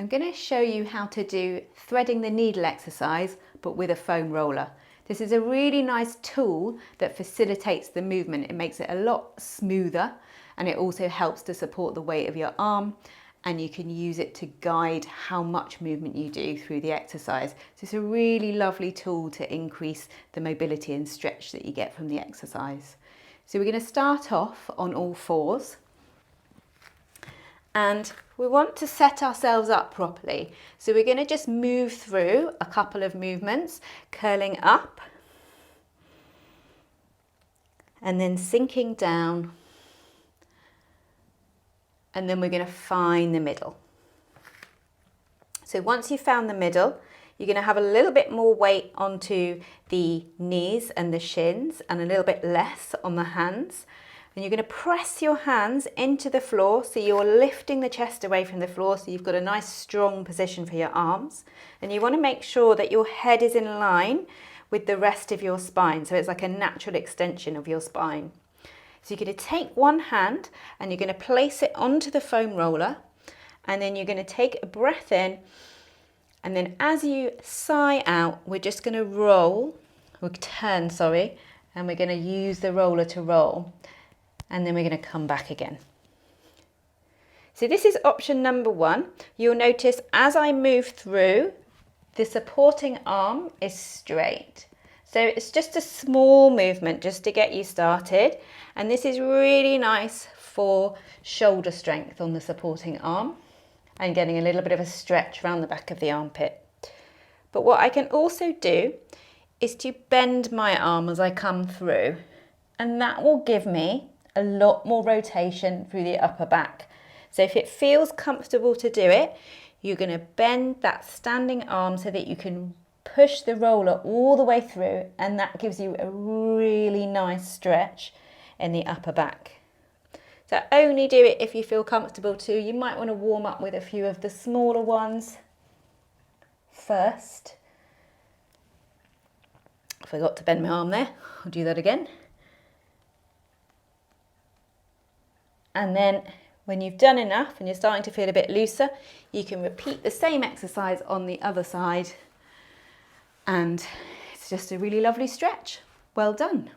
I'm going to show you how to do threading the needle exercise, but with a foam roller. This is a really nice tool that facilitates the movement. It makes it a lot smoother, and it also helps to support the weight of your arm, and you can use it to guide how much movement you do through the exercise. So it's a really lovely tool to increase the mobility and stretch that you get from the exercise. So we're going to start off on all fours. And we want to set ourselves up properly. So we're going to just move through a couple of movements, curling up and then sinking down. And then we're going to find the middle. So once you've found the middle, you're going to have a little bit more weight onto the knees and the shins and a little bit less on the hands. And you're going to press your hands into the floor, so you're lifting the chest away from the floor, so you've got a nice strong position for your arms. And you want to make sure that your head is in line with the rest of your spine, so it's like a natural extension of your spine. So you're going to take one hand and you're going to place it onto the foam roller, and then you're going to take a breath in, and then as you sigh out, we're just going to turn, and we're going to use the roller to roll. And then we're going to come back again. So this is option number one. You'll notice as I move through, the supporting arm is straight. So it's just a small movement just to get you started. And this is really nice for shoulder strength on the supporting arm and getting a little bit of a stretch around the back of the armpit. But what I can also do is to bend my arm as I come through, and that will give me a lot more rotation through the upper back. So if it feels comfortable to do it, you're going to bend that standing arm so that you can push the roller all the way through, and that gives you a really nice stretch in the upper back. So only do it if you feel comfortable to. You might want to warm up with a few of the smaller ones first. I forgot to bend my arm there. I'll do that again. And then when you've done enough and you're starting to feel a bit looser, you can repeat the same exercise on the other side. And it's just a really lovely stretch. Well done.